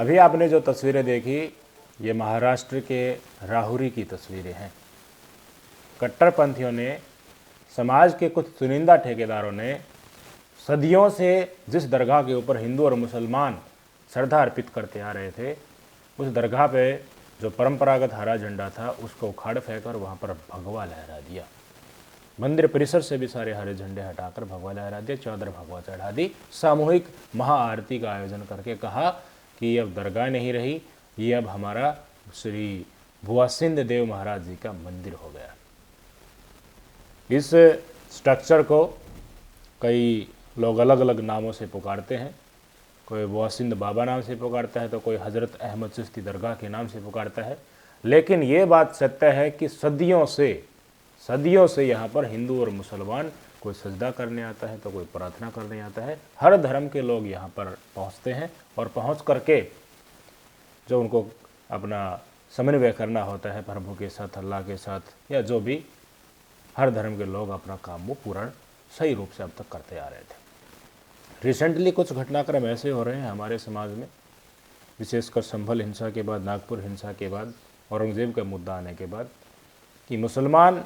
अभी आपने जो तस्वीरें देखी ये महाराष्ट्र के राहुरी की तस्वीरें हैं। कट्टरपंथियों ने, समाज के कुछ चुनिंदा ठेकेदारों ने सदियों से जिस दरगाह के ऊपर हिंदू और मुसलमान श्रद्धा अर्पित करते आ रहे थे, उस दरगाह पे जो परंपरागत हरा झंडा था उसको उखाड़ फेंक कर वहाँ पर भगवा लहरा दिया। मंदिर परिसर से भी सारे हरे झंडे हटाकर भगवा लहरा दिया, चादर भगवा चढ़ा दी, सामूहिक महाआरती का आयोजन करके कहा कि ये अब दरगाह नहीं रही, ये अब हमारा श्री भुवासिंद देव महाराज जी का मंदिर हो गया। इस स्ट्रक्चर को कई लोग अलग अलग नामों से पुकारते हैं। कोई भुवासिंद बाबा नाम से पुकारता है तो कोई हज़रत अहमद चिश्ती दरगाह के नाम से पुकारता है। लेकिन ये बात सत्य है कि सदियों से यहाँ पर हिंदू और मुसलमान, कोई सजदा करने आता है तो कोई प्रार्थना करने आता है। हर धर्म के लोग यहाँ पर पहुँचते हैं और पहुँच करके जो उनको अपना समन्वय करना होता है प्रभु के साथ, अल्लाह के साथ, या जो भी हर धर्म के लोग अपना काम वो पूर्ण सही रूप से अब तक करते आ रहे थे। रिसेंटली कुछ घटनाक्रम ऐसे हो रहे हैं हमारे समाज में, विशेषकर संभल हिंसा के बाद, नागपुर हिंसा के बाद, औरंगजेब का मुद्दा आने के बाद, कि मुसलमान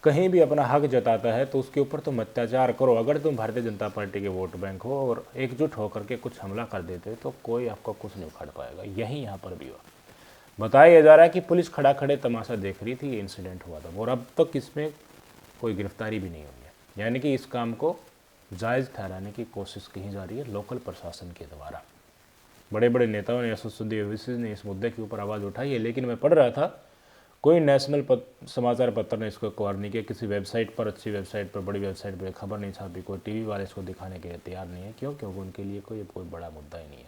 कहीं भी अपना हक जताता है तो उसके ऊपर तुम अत्याचार करो। अगर तुम भारतीय जनता पार्टी के वोट बैंक हो और एकजुट होकर के कुछ हमला कर देते तो कोई आपको कुछ नहीं उखाड़ पाएगा। यही यहाँ पर भी हुआ। बताया जा रहा है कि पुलिस खड़ा खड़े तमाशा देख रही थी, ये इंसिडेंट हुआ था और अब तक इसमें कोई गिरफ्तारी भी नहीं हुई है। यानी कि इस काम को जायज़ ठहराने की कोशिश की जा रही है लोकल प्रशासन के द्वारा। बड़े बड़े नेताओं ने, एसोसिएशन ओवैसी ने इस मुद्दे के ऊपर आवाज़ उठाई है, लेकिन मैं पढ़ रहा था कोई नेशनल समाचार पत्र ने इसको कवर नहीं किया। किसी वेबसाइट पर, अच्छी वेबसाइट पर, बड़ी वेबसाइट पर खबर नहीं छापी, कोई टीवी वाले इसको दिखाने के लिए तैयार नहीं है। क्यों? क्योंकि उनके लिए कोई बड़ा मुद्दा ही नहीं है।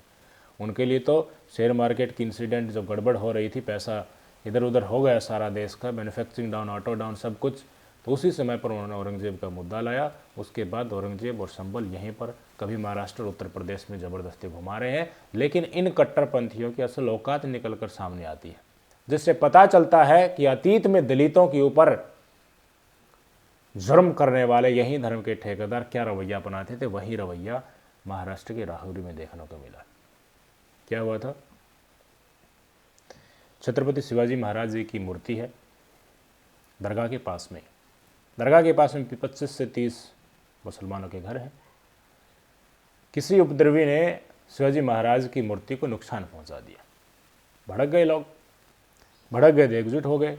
उनके लिए तो शेयर मार्केट की इंसिडेंट जब गड़बड़ हो रही थी, पैसा इधर उधर हो गया सारा देश का, मैन्युफैक्चरिंग डाउन, ऑटो डाउन, सब कुछ, तो उसी समय पर उन्होंने औरंगजेब का मुद्दा लाया। उसके बाद औरंगजेब और संबल यहीं पर कभी महाराष्ट्र, उत्तर प्रदेश में ज़बरदस्ती घुमा रहे हैं। लेकिन इन कट्टरपंथियों की असल औकात निकल कर सामने आती है, जिससे पता चलता है कि अतीत में दलितों के ऊपर जुर्म करने वाले यही धर्म के ठेकेदार क्या रवैया अपनाते थे, वही रवैया महाराष्ट्र के राहुरी में देखने को मिला। क्या हुआ था? छत्रपति शिवाजी महाराज जी की मूर्ति है दरगाह के पास में। दरगाह के पास में 25 से 30 मुसलमानों के घर हैं। किसी उपद्रवी ने शिवाजी महाराज की मूर्ति को नुकसान पहुंचा दिया। भड़क गए लोग, भड़क गए, एकजुट हो गए।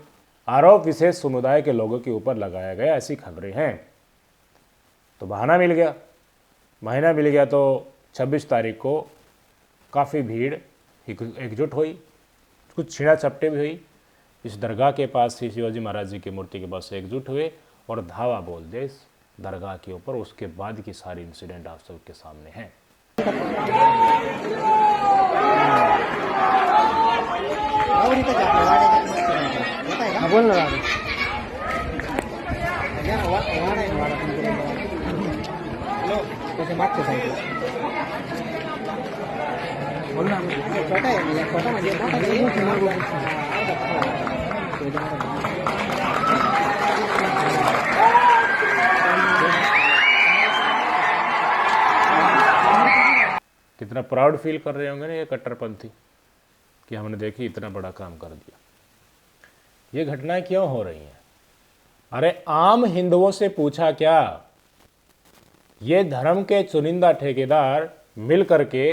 आरोप विशेष समुदाय के लोगों के ऊपर लगाया गया, ऐसी खबरें हैं। तो बहाना मिल गया, महीना मिल गया। तो 26 तारीख को काफ़ी भीड़ एकजुट हुई, कुछ छीना झपटी भी हुई। इस दरगाह के पास से, शिवाजी महाराज जी की मूर्ति के पास से एकजुट हुए और धावा बोल दिया इस दरगाह के ऊपर। उसके बाद की सारी इंसिडेंट आप सबके सामने है। बोल रहा बोलना छोटा है, छोटा कितना प्राउड फील कर रहे होंगे ना ये कट्टरपंथी कि हमने देखी इतना बड़ा काम कर दिया। ये घटनाएं क्यों हो रही हैं? अरे आम हिंदुओं से पूछा क्या? ये धर्म के चुनिंदा ठेकेदार मिल करके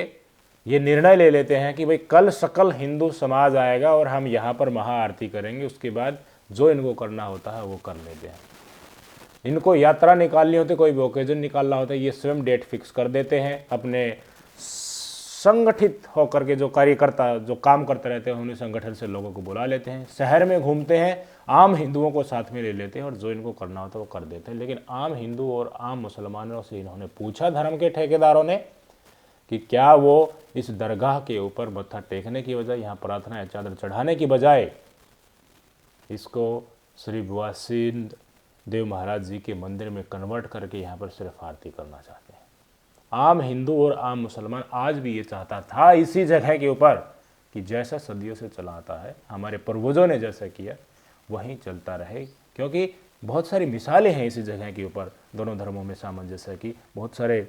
ये निर्णय ले लेते हैं कि भाई कल सकल हिंदू समाज आएगा और हम यहाँ पर महाआरती करेंगे, उसके बाद जो इनको करना होता है वो कर लेते हैं। इनको यात्रा निकालनी होती, कोई भी ओकेजन निकालना होता है, ये स्वयं डेट फिक्स कर देते हैं। अपने संगठित होकर के जो कार्यकर्ता जो काम करते रहते हैं उन्हीं संगठन से लोगों को बुला लेते हैं, शहर में घूमते हैं, आम हिंदुओं को साथ में ले लेते हैं और जो इनको करना होता है वो कर देते हैं। लेकिन आम हिंदू और आम मुसलमानों से इन्होंने पूछा, धर्म के ठेकेदारों ने, कि क्या वो इस दरगाह के ऊपर मत्था टेकने की बजाय, यहाँ प्रार्थना या चादर चढ़ाने की बजाय इसको श्री भुवासिंद देव महाराज जी के मंदिर में कन्वर्ट करके यहाँ पर सिर्फ आरती करना चाहते हैं। आम हिंदू और आम मुसलमान आज भी ये चाहता था इसी जगह के ऊपर कि जैसा सदियों से चला आता है, हमारे पूर्वजों ने जैसा किया वहीं चलता रहे। क्योंकि बहुत सारी मिसालें हैं इसी जगह के ऊपर दोनों धर्मों में सामंजस्य की। बहुत सारे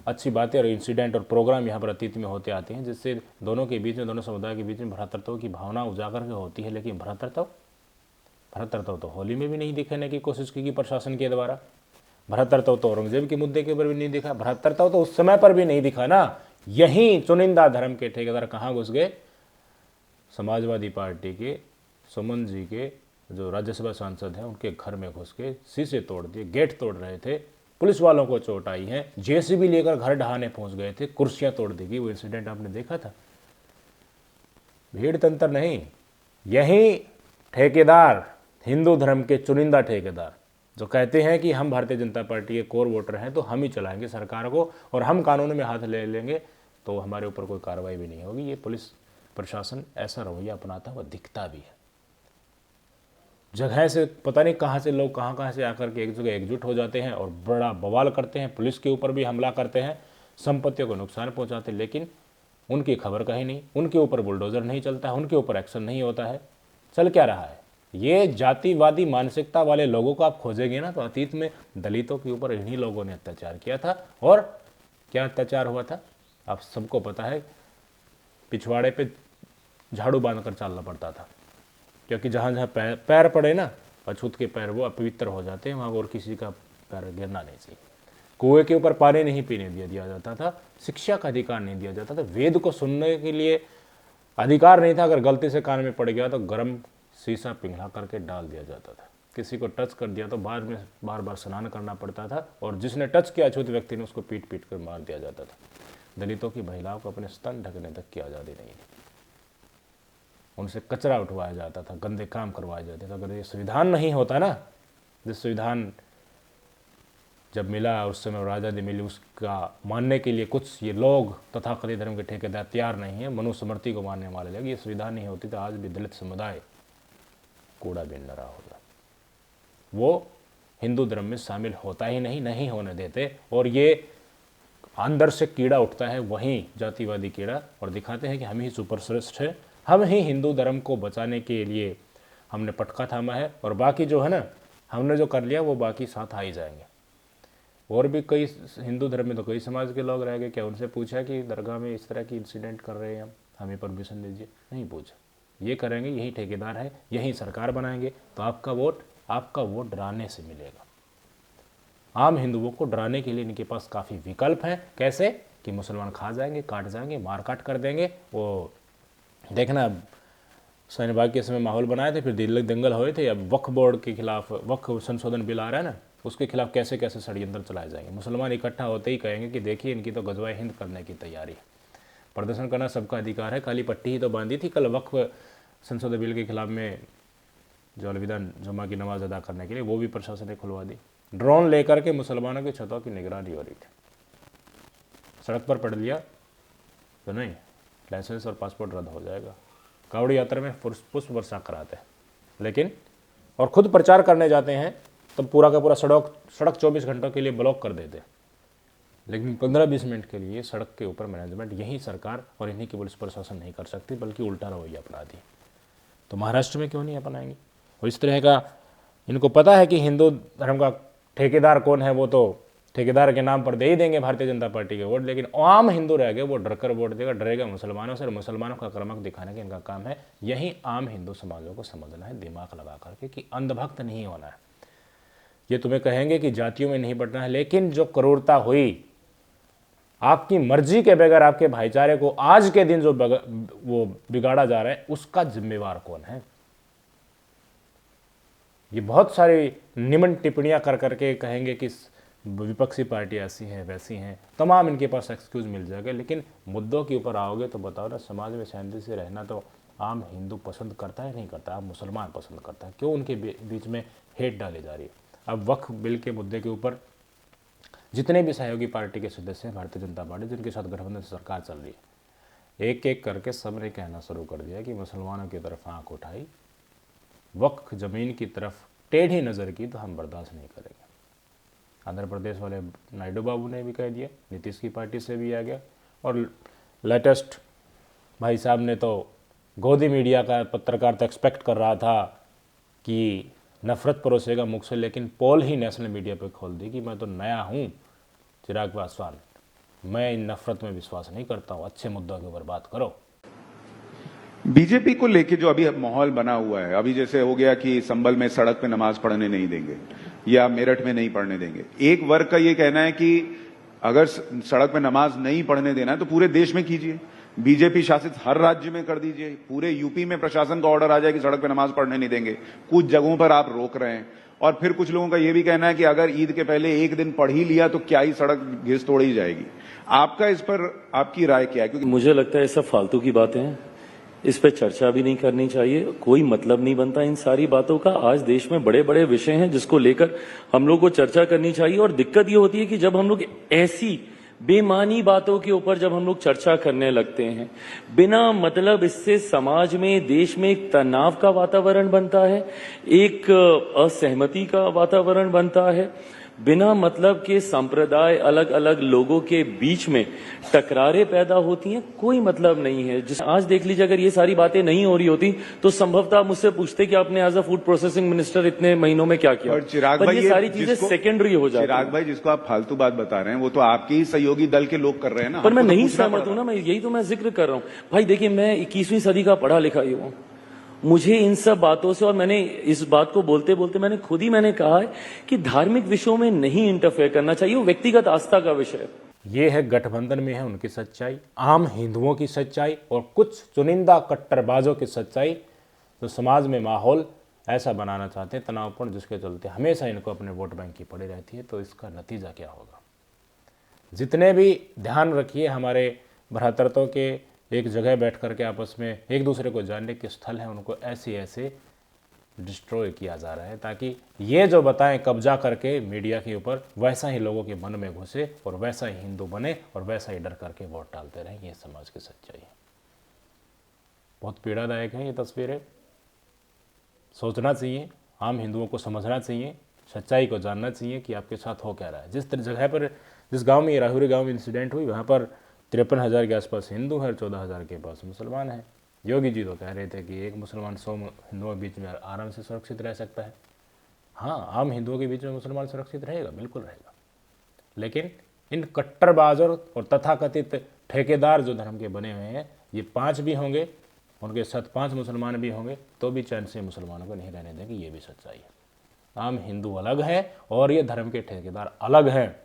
अच्छी बातें और इंसिडेंट और प्रोग्राम यहाँ पर अतीत में होते आते हैं, जिससे दोनों के बीच में, दोनों समुदाय के बीच में भ्रातृत्व की भावना उजागर के होती है। लेकिन भ्रातृत्व तो होली में भी नहीं दिखाने की कोशिश की प्रशासन के द्वारा। भ्रातृत्व तो औरंगजेब के मुद्दे के ऊपर भी नहीं दिखा। भ्रातृत्व तो उस समय पर भी नहीं दिखा ना। यही चुनिंदा धर्म के ठेकेदार कहाँ घुस गए? समाजवादी पार्टी के सुमन जी के जो राज्यसभा सांसद हैं उनके घर में घुस के शीशे तोड़ दिए, गेट तोड़ रहे थे, पुलिस वालों को चोट आई है, जेसीबी लेकर घर ढहाने पहुंच गए थे, कुर्सियां तोड़ दी गई। वो इंसिडेंट आपने देखा था। भीड़ तंत्र नहीं, यही ठेकेदार, हिंदू धर्म के चुनिंदा ठेकेदार जो कहते हैं कि हम भारतीय जनता पार्टी के कोर वोटर हैं तो हम ही चलाएंगे सरकार को और हम कानून में हाथ ले लेंगे तो हमारे ऊपर कोई कार्रवाई भी नहीं होगी। ये पुलिस प्रशासन ऐसा रवैया अपनाता हुआ दिखता भी है। जगह से पता नहीं कहाँ से लोग कहाँ से आकर के एक जगह एकजुट हो जाते हैं और बड़ा बवाल करते हैं, पुलिस के ऊपर भी हमला करते हैं, संपत्तियों को नुकसान पहुंचाते हैं, लेकिन उनकी खबर कहीं नहीं, उनके ऊपर बुलडोजर नहीं चलता है, उनके ऊपर एक्शन नहीं होता है। चल क्या रहा है? ये जातिवादी मानसिकता वाले लोगों को आप खोजेंगे ना तो अतीत में दलितों के ऊपर इन्हीं लोगों ने अत्याचार किया था। और क्या अत्याचार हुआ था आप सबको पता है। पिछवाड़े पे झाड़ू बांधकर चलना पड़ता था, क्योंकि जहाँ जहाँ पैर पड़े ना, अछूत के पैर वो अपवित्र हो जाते हैं, वहाँ और किसी का पैर गिरना नहीं चाहिए। कुएं के ऊपर पानी नहीं पीने दिया जाता था, शिक्षा का अधिकार नहीं दिया जाता था, वेद को सुनने के लिए अधिकार नहीं था। अगर गलती से कान में पड़ गया तो गर्म शीशा पिघला करके डाल दिया जाता था। किसी को टच कर दिया तो बाद में बार बार स्नान करना पड़ता था, और जिसने टच किया अछूत व्यक्ति ने उसको पीट पीट कर मार दिया जाता था। दलितों की महिलाओं को अपने स्तन ढकने तक की आज़ादी नहीं थी। उनसे कचरा उठवाया जाता था, गंदे काम करवाए जाते थे। अगर ये संविधान नहीं होता ना, जिस संविधान जब मिला उस समय और आज़ादी मिली, उसका मानने के लिए कुछ ये लोग तथाकथित धर्म के ठेकेदार तैयार नहीं है, मनुस्मृति को मानने वाले लोग, ये संविधान नहीं होती तो आज भी दलित समुदाय कूड़ा बिन न रहा होगा। वो हिंदू धर्म में शामिल होता ही नहीं होने देते। और ये अंदर से कीड़ा उठता है, वहीं जातिवादी कीड़ा, और दिखाते हैं कि हम ही सुपरश्रेष्ठ हैं, हम ही हिंदू धर्म को बचाने के लिए हमने पटका थामा है, और बाकी जो है ना, हमने जो कर लिया वो बाकी साथ आ ही जाएंगे। और भी कई हिंदू धर्म में तो कई समाज के लोग रह गए। क्या उनसे पूछा कि दरगाह में इस तरह की इंसिडेंट कर रहे हैं, हम हमें परमिशन दीजिए? नहीं पूछा। ये करेंगे, यही ठेकेदार है, यही सरकार बनाएंगे, तो आपका वोट डराने से मिलेगा। आम हिंदुओं को डराने के लिए इनके पास काफ़ी विकल्प हैं। कैसे? कि मुसलमान खा जाएंगे, काट जाएंगे, मार काट कर देंगे। वो देखना, शाहीन-बाग के समय माहौल बनाए थे, फिर दिल्ली दंगल हुए थे। अब वक्फ बोर्ड के खिलाफ, वक्फ संशोधन बिल आ रहा है ना, उसके खिलाफ कैसे कैसे षड्यंत्र चलाए जाएंगे। मुसलमान इकट्ठा होते ही कहेंगे कि देखिए इनकी तो गजवाए हिंद करने की तैयारी है। प्रदर्शन करना सबका अधिकार है, काली पट्टी ही तो बांधी थी कल वक्फ संशोधन बिल के खिलाफ में, जो अलविदा जुम्मा की नमाज अदा करने के लिए, वो भी प्रशासन ने खुलवा दी। ड्रोन लेकर के मुसलमानों की छतों की निगरानी हो रही थी। सड़क पर पड़ लिया तो नहीं, लाइसेंस और पासपोर्ट रद्द हो जाएगा। कावड़ी यात्रा में पुष्प वर्षा कराते हैं, लेकिन और खुद प्रचार करने जाते हैं तो पूरा का पूरा सड़क 24 घंटों के लिए ब्लॉक कर देते हैं। लेकिन 15-20 मिनट के लिए सड़क के ऊपर मैनेजमेंट यही सरकार और इन्हीं की पुलिस प्रशासन नहीं कर सकती, बल्कि उल्टा रवैया अपना दी। तो महाराष्ट्र में क्यों नहीं अपनाएंगे? और इस तरह का इनको पता है कि हिंदू धर्म का ठेकेदार कौन है, वो तो ठेकेदार के नाम पर दे ही देंगे भारतीय जनता पार्टी के वोट। लेकिन आम हिंदू रह गए, वो डरकर वोट देगा, डरेगा मुसलमानों से, और मुसलमानों का आक्रामक दिखाने का इनका काम है। यही आम हिंदू समाजों को समझना है, दिमाग लगा करके, कि अंधभक्त नहीं होना है। ये तुम्हें कहेंगे कि जातियों में नहीं बंटना है, लेकिन जो क्रूरता हुई आपकी मर्जी के बगैर आपके भाईचारे को आज के दिन जो वो बिगाड़ा जा रहा है, उसका जिम्मेवार कौन है? ये बहुत सारी निमन टिप्पणियां कर करके कहेंगे कि विपक्षी पार्टी ऐसी हैं वैसी हैं, तमाम इनके पास एक्सक्यूज मिल जाएगा। लेकिन मुद्दों के ऊपर आओगे तो बताओ ना, समाज में शांति से रहना तो आम हिंदू पसंद करता है नहीं करता? आम मुसलमान पसंद करता है। क्यों उनके बीच में हेट डाली जा रही है? अब वक्फ बिल के मुद्दे के ऊपर जितने भी सहयोगी पार्टी के सदस्य हैं भारतीय जनता पार्टी, जिनके साथ गठबंधन सरकार चल रही है, एक एक करके सबने कहना शुरू कर दिया कि मुसलमानों की तरफ आंख उठाई, वक्फ जमीन की तरफ टेढ़ी नज़र की तो हम बर्दाश्त नहीं करेंगे। आंध्र प्रदेश वाले नायडू बाबू ने भी कह दिया, नीतीश की पार्टी से भी आ गया, और लेटेस्ट भाई साहब ने तो गोदी मीडिया का पत्रकार तो एक्सपेक्ट कर रहा था कि नफरत परोसेगा मुख से, लेकिन पोल ही नेशनल मीडिया पे खोल दी कि मैं तो नया हूँ, चिराग पासवान, मैं इन नफरत में विश्वास नहीं करता हूँ। अच्छे मुद्दों के ऊपर बात करो। बीजेपी को लेके जो अभी माहौल बना हुआ है, अभी जैसे हो गया कि संभल में सड़क पे नमाज पढ़ने नहीं देंगे या मेरठ में नहीं पढ़ने देंगे। एक वर्ग का ये कहना है कि अगर सड़क पे नमाज नहीं पढ़ने देना है तो पूरे देश में कीजिए, बीजेपी शासित हर राज्य में कर दीजिए। पूरे यूपी में प्रशासन का ऑर्डर आ जाए कि सड़क पे नमाज पढ़ने नहीं देंगे, कुछ जगहों पर आप रोक रहे हैं। और फिर कुछ लोगों का यह भी कहना है कि अगर ईद के पहले एक दिन पढ़ ही लिया तो क्या ही सड़क घिस तोड़ी जाएगी। आपका इस पर आपकी राय क्या है? क्योंकि मुझे लगता है ये सब फालतू की बातें हैं, इस पे चर्चा भी नहीं करनी चाहिए, कोई मतलब नहीं बनता इन सारी बातों का। आज देश में बड़े बड़े विषय हैं जिसको लेकर हम लोग को चर्चा करनी चाहिए। और दिक्कत ये होती है कि जब हम लोग ऐसी बेमानी बातों के ऊपर जब हम लोग चर्चा करने लगते हैं, बिना मतलब इससे समाज में, देश में एक तनाव का वातावरण बनता है, एक असहमति का वातावरण बनता है, बिना मतलब के संप्रदाय, अलग अलग लोगों के बीच में टकरारें पैदा होती हैं, कोई मतलब नहीं है। जिस आज देख लीजिए, अगर ये सारी बातें नहीं हो रही होती तो संभवतः आप मुझसे पूछते कि आपने as a food processing minister इतने महीनों में क्या किया। और चिराग पर भाई, ये सारी चीजें सेकेंडरी हो जाती चिराग हैं। भाई, जिसको आप फालतू बात बता रहे हैं वो तो आपके ही सहयोगी दल के लोग कर रहे हैं ना। पर मैं हमको तो नहीं पूछना सहमत पड़ हूं रहा ना, मैं यही तो मैं जिक्र कर रहा हूं। भाई देखिए, मैं 21वीं सदी का पढ़ा लिखा ही हूं, मुझे इन सब बातों से, और मैंने इस बात को बोलते बोलते मैंने कहा है कि धार्मिक विषयों में नहीं इंटरफेयर करना चाहिए, वो व्यक्तिगत आस्था का विषय है। ये है गठबंधन में है उनकी सच्चाई, आम हिंदुओं की सच्चाई और कुछ चुनिंदा कट्टरबाजों की सच्चाई, जो समाज में माहौल ऐसा बनाना चाहते हैं तनावपूर्ण, जिसके चलते हमेशा इनको अपने वोट बैंक की पड़ी रहती है। तो इसका नतीजा क्या होगा? जितने भी, ध्यान रखिए, हमारे भ्रातृत्व के एक जगह बैठ करके आपस में एक दूसरे को जानने के स्थल हैं, उनको ऐसे ऐसे डिस्ट्रॉय किया जा रहा है ताकि ये जो बताएं कब्जा करके मीडिया के ऊपर, वैसा ही लोगों के मन में घुसे और वैसा ही हिंदू बने और वैसा ही डर करके वोट डालते रहें। ये समाज की सच्चाई है। बहुत पीड़ादायक है ये तस्वीरें। सोचना चाहिए, आम हिंदुओं को समझना चाहिए, सच्चाई को जानना चाहिए कि आपके साथ हो क्या रहा है। जिस जगह पर, जिस गांव में ये राहुरी गांव में इंसिडेंट हुई, वहाँ पर 53,000 के आसपास हिंदू है और 14,000 के पास मुसलमान हैं। योगी जी तो कह रहे थे कि एक मुसलमान 100 हिंदुओं के बीच में आराम से सुरक्षित रह सकता है। हाँ, आम हिंदुओं के बीच में मुसलमान सुरक्षित रहेगा, बिल्कुल रहेगा। लेकिन इन कट्टरबाजों और तथाकथित ठेकेदार जो धर्म के बने हुए हैं, ये 5 भी होंगे, उनके साथ 5 मुसलमान भी होंगे, तो भी चैन से मुसलमानों को नहीं रहने देंगे। ये भी सच्चाई है। आम हिंदू अलग है और ये धर्म के ठेकेदार अलग हैं।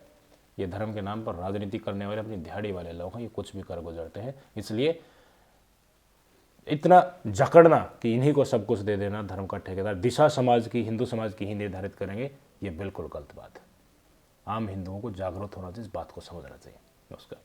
ये धर्म के नाम पर राजनीति करने वाले अपनी दिहाड़ी वाले लोग हैं, ये कुछ भी कर गुजरते हैं। इसलिए इतना जकड़ना कि इन्हीं को सब कुछ दे देना, धर्म का ठेकेदार, दिशा समाज की, हिंदू समाज की ही निर्धारित करेंगे, ये बिल्कुल गलत बात है। आम हिंदुओं को जागरूक होना चाहिए, इस बात को समझना चाहिए। नमस्कार।